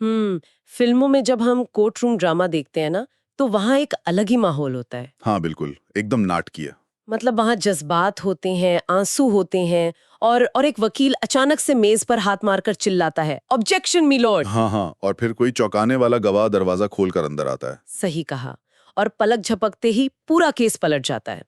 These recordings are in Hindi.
फिल्मों में जब हम कोर्ट रूम ड्रामा देखते हैं ना, तो वहाँ एक अलग ही माहौल होता है। हाँ बिल्कुल, एकदम नाटकीय। मतलब वहाँ जज्बात होते हैं, आंसू होते हैं, और एक वकील अचानक से मेज पर हाथ मारकर चिल्लाता है, ऑब्जेक्शन मिलोर्ड। हाँ हाँ, और फिर कोई चौंकाने वाला गवाह दरवाजा खोलकर अंदर आता है। सही कहा। और पलक झपकते ही पूरा केस पलट जाता है।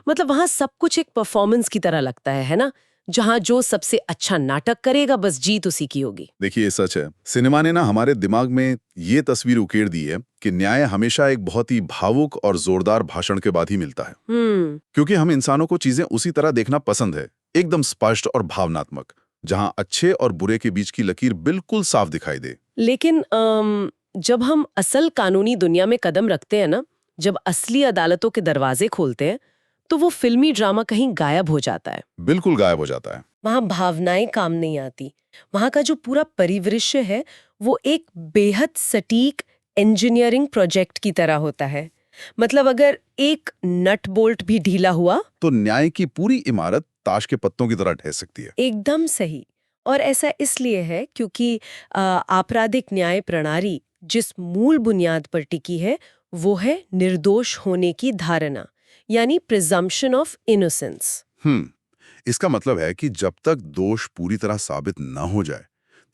मतलब वहाँ सब कुछ एक परफॉर्मेंस की तरह लगता है ना? जहाँ जो सबसे अच्छा नाटक करेगा बस जीत उसी की होगी। देखिए ये सच है, सिनेमा ने ना हमारे दिमाग में ये तस्वीर उकेर दी है कि न्याय हमेशा एक बहुत ही भावुक और जोरदार भाषण के बाद ही मिलता है। हम्म। क्योंकि हम इंसानों को चीजें उसी तरह देखना पसंद है, एकदम स्पष्ट और भावनात्मक, जहां अच्छे और बुरे के बीच की लकीर बिल्कुल साफ दिखाई दे। लेकिन जब हम असल कानूनी दुनिया में कदम रखते हैं ना, जब असली अदालतों के दरवाजे खोलते हैं, तो वो फिल्मी ड्रामा कहीं गायब हो जाता है। बिल्कुल गायब हो जाता है। वहां भावनाएं काम नहीं आती। वहां का जो पूरा परिदृश्य है, वो एक बेहद सटीक इंजीनियरिंग प्रोजेक्ट की तरह होता है। मतलब अगर एक नट बोल्ट भी ढीला हुआ। तो न्याय की पूरी इमारत ताश के पत्तों की तरह ढह सकती है। एकदम सही। और ऐसा इसलिए है क्योंकि आपराधिक न्याय प्रणाली जिस मूल बुनियाद पर टिकी है, वो है निर्दोष होने की धारणा, यानी प्रिजम्पशन ऑफ इनोसेंस। हम्म, इसका मतलब है कि जब तक दोष पूरी तरह साबित न हो जाए,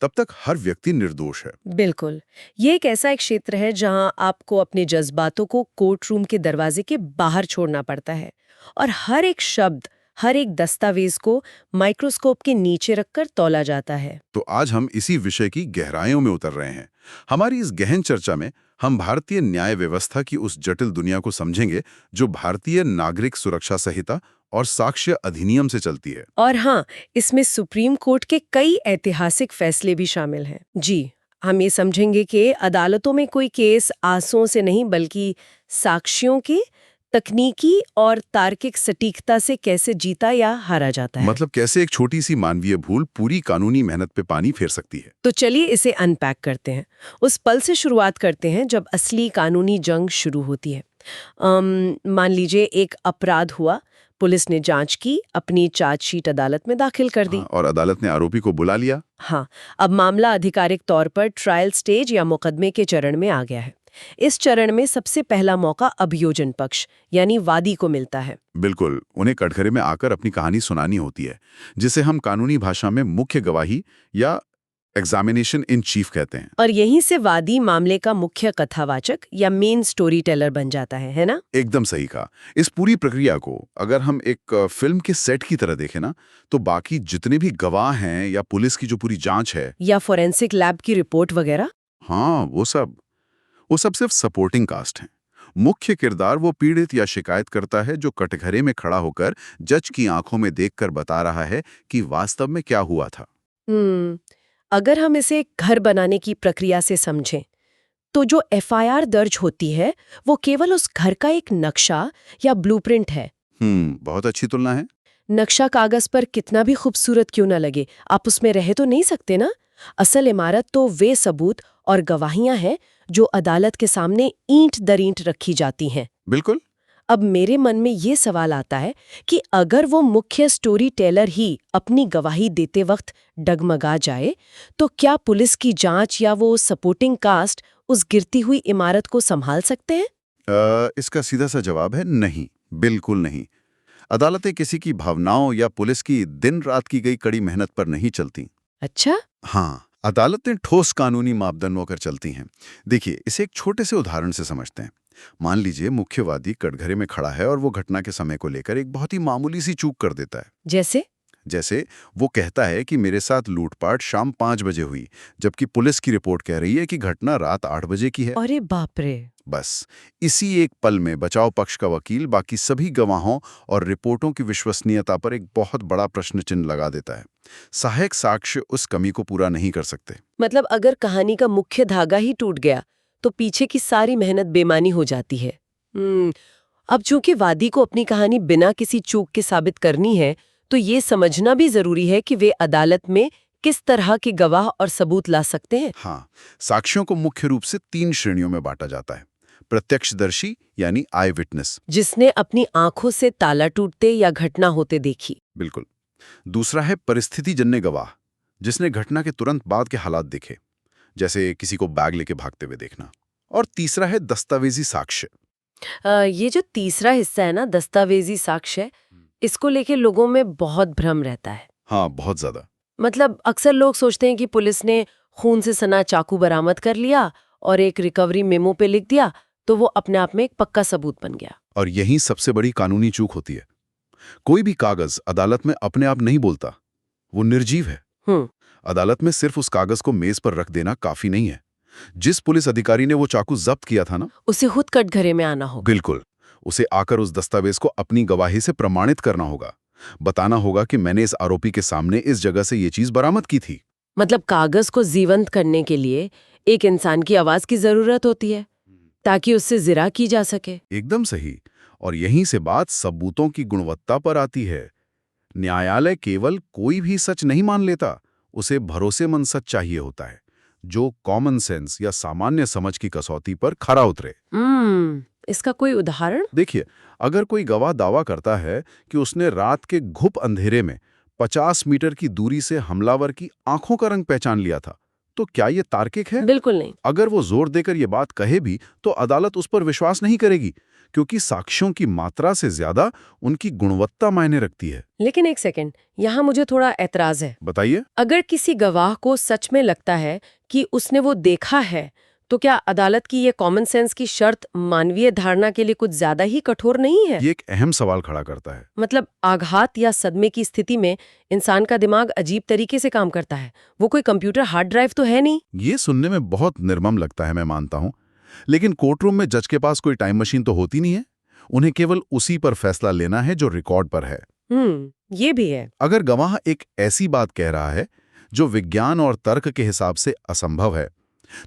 तब तक हर व्यक्ति निर्दोष है। बिल्कुल। ये एक ऐसा एक क्षेत्र है जहां आपको अपने जज्बातों को कोर्ट रूम के दरवाजे के बाहर छोड़ना पड़ता है, और हर एक शब्द, हर एक दस्तावेज को माइक्रोस्कोप के नीचे रखकर तौला जाता है। तो आज हम इसी विषय की गहराइयों में उतर रहे हैं। हमारी इस गहन चर्चा में हम भारतीय न्याय व्यवस्था की उस जटिल दुनिया को समझेंगे जो भारतीय नागरिक सुरक्षा संहिता और साक्ष्य अधिनियम से चलती है। और हाँ, इसमें सुप्रीम कोर्ट के कई ऐतिहासिक फैसले भी शामिल हैं। जी, हम ये समझेंगे कि अदालतों में कोई केस आंसुओं से नहीं, बल्कि साक्ष्यों की तकनीकी और तार्किक सटीकता से कैसे जीता या हारा जाता है। मतलब कैसे एक छोटी सी मानवीय भूल पूरी कानूनी मेहनत पे पानी फेर सकती है। तो चलिए इसे अनपैक करते हैं। उस पल से शुरुआत करते हैं जब असली कानूनी जंग शुरू होती है। मान लीजिए एक अपराध हुआ, पुलिस ने जांच की, अपनी चार्जशीट अदालत में दाखिल कर हाँ, दी। और अदालत ने आरोपी को बुला लिया। हाँ, अब मामला आधिकारिक तौर पर ट्रायल स्टेज या मुकदमे के चरण में आ गया है। इस चरण में सबसे पहला मौका अभियोजन पक्ष यानी वादी को मिलता है। बिल्कुल, उन्हें कटघरे में आकर अपनी कहानी सुनानी होती है, जिसे हम कानूनी भाषा में मुख्य गवाही या एग्जामिनेशन इन चीफ कहते हैं। और यहीं से वादी मामले का मुख्य कथावाचक या मेन स्टोरी टेलर बन जाता है ना? एकदम सही कहा। इस पूरी प्रक्रिया को अगर हम एक फिल्म के सेट की तरह देखें ना, तो बाकी जितने भी गवाह हैं या पुलिस की जो पूरी जांच है, या फोरेंसिक लैब की रिपोर्ट वगैरह। हाँ वो सब सिर्फ सपोर्टिंग कास्ट हैं। मुख्य किरदार वो पीड़ित या शिकायत करता है जो कटघरे में खड़ा होकर जज की आंखों में देखकर बता रहा है कि वास्तव में क्या हुआ था। हम्म। अगर हम इसे घर बनाने की प्रक्रिया से समझें, तो जो एफआईआर दर्ज होती है, वो केवल उस घर का एक नक्शा या ब्लूप्रिंट है। बहुत अच्छी तुलना है। नक्शा कागज पर कितना भी खूबसूरत क्यों ना लगे, आप उसमें रह तो नहीं सकते ना। असल इमारत तो वे सबूत और गवाहियां हैं जो अदालत के सामने ईंट दर ईंट रखी जाती हैं। बिल्कुल। अब मेरे मन में ये सवाल आता है कि अगर वो मुख्य स्टोरी टेलर ही अपनी गवाही देते वक्त डगमगा जाए, तो क्या पुलिस की जांच या वो सपोर्टिंग कास्ट उस गिरती हुई इमारत को संभाल सकते हैं? इसका सीधा सा जवाब है नहीं, बिल्कुल नहीं। अदालतें किसी की भावनाओं या पुलिस की दिन रात की गई कड़ी मेहनत पर नहीं चलती। अच्छा। हाँ, अदालतें ठोस कानूनी मापदंडों पर चलती हैं। देखिए, इसे एक छोटे से उदाहरण से समझते हैं। मान लीजिए मुख्यवादी कटघरे में खड़ा है और वो घटना के समय को लेकर एक बहुत ही मामूली सी चूक कर देता है। जैसे? जैसे वो कहता है कि मेरे साथ लूटपाट शाम 5 बजे हुई, जबकि पुलिस की रिपोर्ट कह रही है कि घटना रात 8 बजे की है। अरे बाप रे। बस इसी एक पल में बचाव पक्ष का वकील बाकी सभी गवाहों और रिपोर्टों की विश्वसनीयता पर एक बहुत बड़ा प्रश्न चिन्ह लगा देता है। सहायक साक्ष्य उस कमी को पूरा नहीं कर सकते। मतलब अगर कहानी का मुख्य धागा ही टूट गया, तो पीछे की सारी मेहनत बेमानी हो जाती है। अब चूंकि वादी को अपनी कहानी बिना किसी चूक के साबित करनी है, तो ये समझना भी जरूरी है कि वे अदालत में किस तरह के गवाह और सबूत ला सकते हैं। हाँ, साक्ष्यों को मुख्य रूप से 3 श्रेणियों में बांटा जाता है। प्रत्यक्षदर्शी यानी आई विटनेस। जिसने अपनी आंखों से ताला टूटते या घटना होते देखी। बिल्कुल। दूसरा है परिस्थितिजन्य गवाह, जिसने घटना के तुरंत बाद के हालात देखे, जैसे किसी को बैग लेके भागते हुए देखना। और तीसरा है दस्तावेजी साक्ष्य। ये जो तीसरा हिस्सा है ना, दस्तावेजी साक्ष्य, इसको लेके लोगों में बहुत भ्रम रहता है। हाँ, बहुत ज्यादा। मतलब अक्सर लोग सोचते हैं कि पुलिस ने खून से सना चाकू बरामद कर लिया और एक रिकवरी मेमो पे लिख दिया तो वो अपने आप में एक पक्का सबूत बन गया। और यही सबसे बड़ी कानूनी चूक होती है। कोई भी कागज अदालत में अपने आप नहीं बोलता, वो निर्जीव है। अदालत में सिर्फ उस कागज को मेज पर रख देना काफी नहीं है। जिस पुलिस अधिकारी ने वो चाकू जब्त किया था ना, उसे खुद कटघरे में आना होगा। बिल्कुल, उसे आकर उस दस्तावेज को अपनी गवाही से प्रमाणित करना होगा। बताना होगा कि मैंने इस आरोपी के सामने इस जगह से ये चीज बरामद की थी। मतलब कागज को जीवंत करने के लिए एक इंसान की आवाज की जरूरत होती है ताकि उससे जिरा की जा सके। एकदम सही। और यहीं से बात सबूतों की गुणवत्ता पर आती है। न्यायालय केवल कोई भी सच नहीं मान लेता, उसे भरोसेमंद सच चाहिए होता है, जो कॉमन सेंस या सामान्य समझ की कसौटी पर खरा उतरे। इसका कोई उदाहरण? देखिए, अगर कोई गवाह दावा करता है कि उसने रात के घुप अंधेरे में 50 मीटर की दूरी से हमलावर की आंखों का रंग पहचान लिया था, तो क्या ये तार्किक है? बिल्कुल नहीं। अगर वो जोर देकर ये बात कहे भी तो अदालत उस पर विश्वास नहीं करेगी, क्योंकि साक्ष्यों की मात्रा से ज्यादा उनकी गुणवत्ता मायने रखती है। लेकिन एक सेकंड, यहाँ मुझे थोड़ा ऐतराज है। बताइए। अगर किसी गवाह को सच में लगता है कि उसने वो देखा है, तो क्या अदालत की ये कॉमन सेंस की शर्त मानवीय धारणा के लिए कुछ ज्यादा ही कठोर नहीं है? ये एक अहम सवाल खड़ा करता है। मतलब आघात या सदमे की स्थिति में इंसान का दिमाग अजीब तरीके से काम करता है। वो कोई कंप्यूटर हार्ड ड्राइव तो है नहीं। ये सुनने में बहुत निर्मम लगता है, मैं मानता हूं। लेकिन कोर्टरूम में जज के पास कोई टाइम मशीन तो होती नहीं है। उन्हें केवल उसी पर फैसला लेना है जो रिकॉर्ड पर है। ये भी है। अगर गवाह एक ऐसी बात कह रहा है जो विज्ञान और तर्क के हिसाब से असंभव है,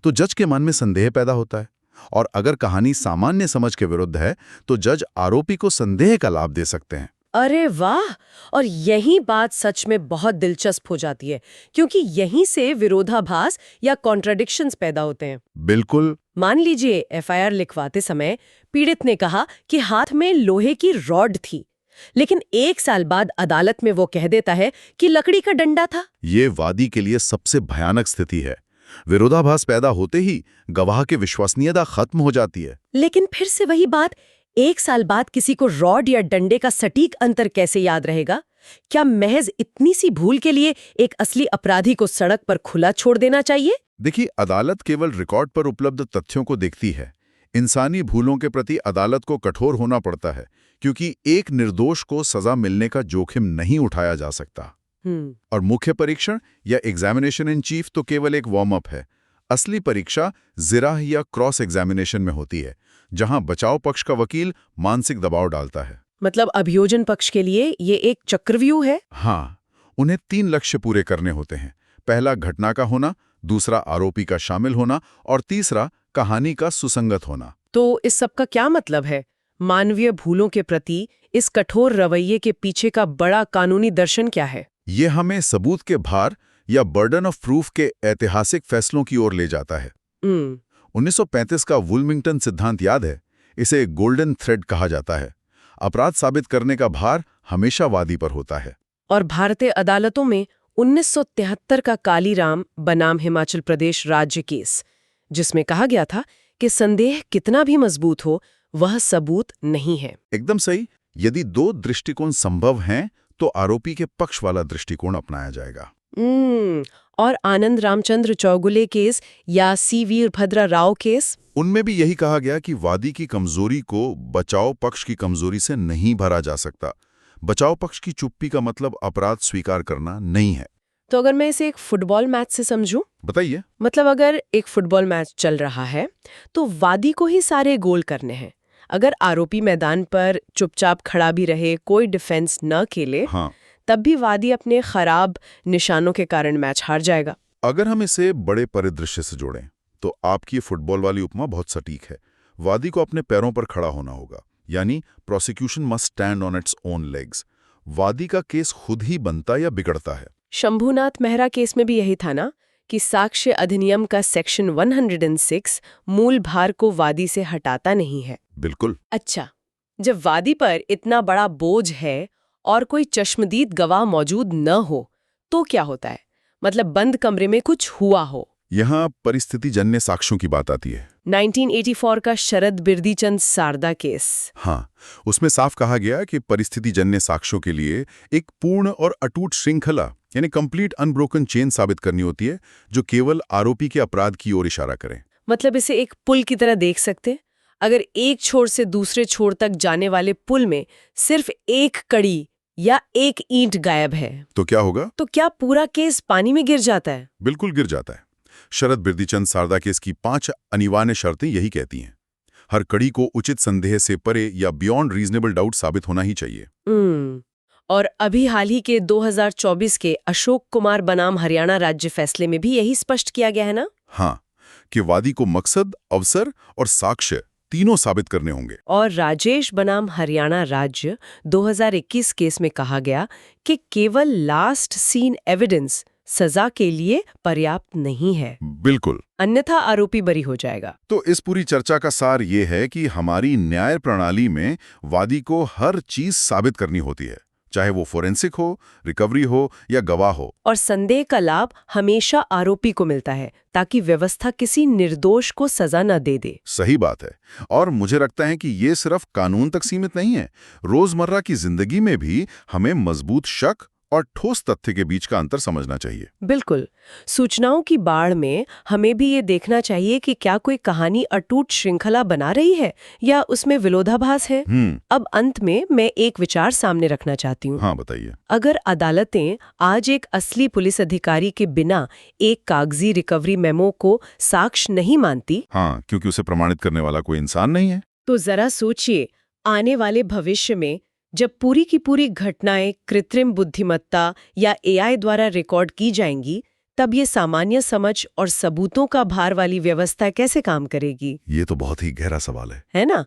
तो जज के मन में संदेह पैदा होता है। और अगर कहानी सामान्य समझ के विरुद्ध है, तो जज आरोपी को संदेह का लाभ दे सकते हैं। अरे वाह! और यही बात सच में बहुत दिलचस्प हो जाती है, क्योंकि यहीं से विरोधाभास या कॉन्ट्रडिक्शंस पैदा होते हैं। बिल्कुल। मान लीजिए एफआईआर लिखवाते समय पीड़ित ने कहा कि हाथ में लोहे की रॉड थी, लेकिन 1 साल बाद अदालत में वो कह देता है कि लकड़ी का डंडा था। ये वादी के लिए सबसे भयानक स्थिति है। विरोधाभास पैदा होते ही गवाह की विश्वसनीयता खत्म हो जाती है। लेकिन फिर से वही बात, 1 साल बाद किसी को रॉड या डंडे का सटीक अंतर कैसे याद रहेगा? क्या महज इतनी सी भूल के लिए एक असली अपराधी को सड़क पर खुला छोड़ देना चाहिए? देखिए, अदालत केवल रिकॉर्ड पर उपलब्ध तथ्यों को देखती है। इंसानी भूलों के प्रति अदालत को कठोर होना पड़ता है, क्योंकि एक निर्दोष को सजा मिलने का जोखिम नहीं उठाया जा सकता। और मुख्य परीक्षण या एग्जामिनेशन इन चीफ तो केवल एक वार्म अप है। असली परीक्षा जिराह या क्रॉस एग्जामिनेशन में होती है, जहां बचाव पक्ष का वकील मानसिक दबाव डालता है। मतलब अभियोजन पक्ष के लिए ये एक चक्रव्यूह है? हाँ, उन्हें 3 लक्ष्य पूरे करने होते हैं। पहला घटना का होना, दूसरा आरोपी का शामिल होना और तीसरा कहानी का सुसंगत होना। तो इस सब का क्या मतलब है? मानवीय भूलों के प्रति इस कठोर रवैये के पीछे का बड़ा कानूनी दर्शन क्या है? ये हमें सबूत के भार या बर्डन ऑफ प्रूफ के ऐतिहासिक फैसलों की ओर ले जाता है। 1935 का वुल्मिंगटन सिद्धांत याद है? इसे गोल्डन थ्रेड कहा जाता है। अपराध साबित करने का भार हमेशा वादी पर होता है। और भारतीय अदालतों में 1973 का कालीराम बनाम हिमाचल प्रदेश राज्य केस, जिसमें कहा गया था कि संदेह कितना भी मजबूत हो, वह सबूत नहीं है। एकदम सही। यदि 2 दृष्टिकोण संभव हैं, तो आरोपी के पक्ष वाला दृष्टिकोण अपनाया जाएगा। और आनंद रामचंद्र चौगुले केस या सी वीरभद्र राव केस, उनमें भी यही कहा गया कि वादी की कमजोरी को बचाव पक्ष की कमजोरी से नहीं भरा जा सकता। बचाव पक्ष की चुप्पी का मतलब अपराध स्वीकार करना नहीं है। तो अगर मैं इसे एक फुटबॉल मैच से समझूं? बताइए। मतलब अगर एक फुटबॉल मैच चल रहा है तो वादी को ही सारे गोल करने हैं। अगर आरोपी मैदान पर चुपचाप खड़ा भी रहे, कोई डिफेंस न खेले, हाँ, तब भी वादी अपने खराब निशानों के कारण मैच हार जाएगा। अगर हम इसे बड़े परिदृश्य से जोड़ें, तो आपकी फुटबॉल वाली उपमा बहुत सटीक है। वादी को अपने पैरों पर खड़ा होना होगा, यानी prosecution must stand on its own legs. वादी का केस खुद ही बनता या बिगड़ता है। शंभुनाथ मेहरा केस में भी यही था ना, कि साक्ष्य अधिनियम का सेक्शन 106 मूल भार को वादी से हटाता नहीं है। बिल्कुल। अच्छा, जब वादी पर इतना बड़ा बोझ है और कोई चश्मदीद गवाह मौजूद न हो, तो क्या होता है? मतलब बंद कमरे में कुछ हुआ हो, यहाँ परिस्थितिजन्य साक्ष्यों की बात आती है। 1984 का शरद बिरदीचंद सारदा केस। हाँ, उसमें साफ कहा गया कि परिस्थितिजन्य साक्ष्यों के लिए एक पूर्ण और अटूट श्रृंखला यानी कंप्लीट अनब्रोकन चेन साबित करनी होती है, जो केवल आरोपी के अपराध की ओर इशारा करें। मतलब इसे एक पुल की तरह देख सकते? अगर एक छोर से दूसरे छोर तक जाने वाले पुल में सिर्फ एक कड़ी या एक ईंट गायब है, तो क्या होगा? तो क्या पूरा केस पानी में गिर जाता है? बिल्कुल गिर जाता है। शरद बिरदीचंद सारदा केस की 5 अनिवार्य शर्तें यही कहती हैं। हर कड़ी को उचित संदेह से परे या बियॉन्ड रीजनेबल डाउट साबित होना ही चाहिए। और अभी हाल ही के 2024 के अशोक कुमार बनाम हरियाणा राज्य फैसले में भी यही स्पष्ट किया गया है ना? हाँ, कि वादी को मकसद, अवसर और साक्ष्य तीनों साबित करने होंगे। और राजेश बनाम हरियाणा राज्य 2021 केस में कहा गया कि केवल लास्ट सीन एविडेंस सजा के लिए पर्याप्त नहीं है। बिल्कुल। अन्यथा आरोपी बरी हो जाएगा। तो इस पूरी चर्चा का सार ये है कि हमारी न्याय प्रणाली में वादी को हर चीज साबित करनी होती है, चाहे वो फोरेंसिक हो, रिकवरी हो या गवाह हो। और संदेह का लाभ हमेशा आरोपी को मिलता है, ताकि व्यवस्था किसी निर्दोष को सजा न दे दे। सही बात है। और मुझे लगता है कि ये सिर्फ कानून तक सीमित नहीं है। रोजमर्रा की जिंदगी में भी हमें मजबूत शक और ठोस तथ्य के बीच का अंतर समझना चाहिए। बिल्कुल। सूचनाओं की बाढ़ में हमें भी ये देखना चाहिए कि क्या कोई कहानी अटूट श्रृंखला बना रही है या उसमें विरोधाभास है। अब अंत में मैं एक विचार सामने रखना चाहती हूँ। हाँ, बताइए। अगर अदालतें आज एक असली पुलिस अधिकारी के बिना एक कागजी रिकवरी मेमो को साक्ष्य नहीं मानती, हाँ, क्योंकि उसे प्रमाणित करने वाला कोई इंसान नहीं है, तो जरा सोचिए, आने वाले भविष्य में जब पूरी की पूरी घटनाएं कृत्रिम बुद्धिमत्ता या एआई द्वारा रिकॉर्ड की जाएंगी, तब ये सामान्य समझ और सबूतों का भार वाली व्यवस्था कैसे काम करेगी? ये तो बहुत ही गहरा सवाल है ना?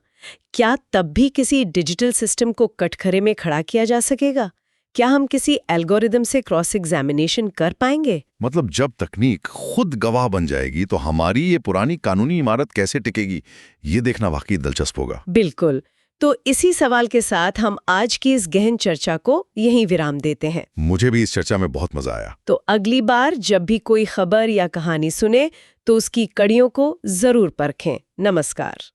क्या तब भी किसी डिजिटल सिस्टम को कटघरे में खड़ा किया जा सकेगा? क्या हम किसी एल्गोरिदम से क्रॉस एग्जामिनेशन कर पाएंगे? मतलब जब तकनीक खुद गवाह बन जाएगी तो हमारी ये पुरानी कानूनी इमारत कैसे टिकेगी, ये देखना वाकई दिलचस्प होगा। बिल्कुल। तो इसी सवाल के साथ हम आज की इस गहन चर्चा को यहीं विराम देते हैं। मुझे भी इस चर्चा में बहुत मजा आया। तो अगली बार जब भी कोई खबर या कहानी सुने तो उसकी कड़ियों को जरूर परखें। नमस्कार।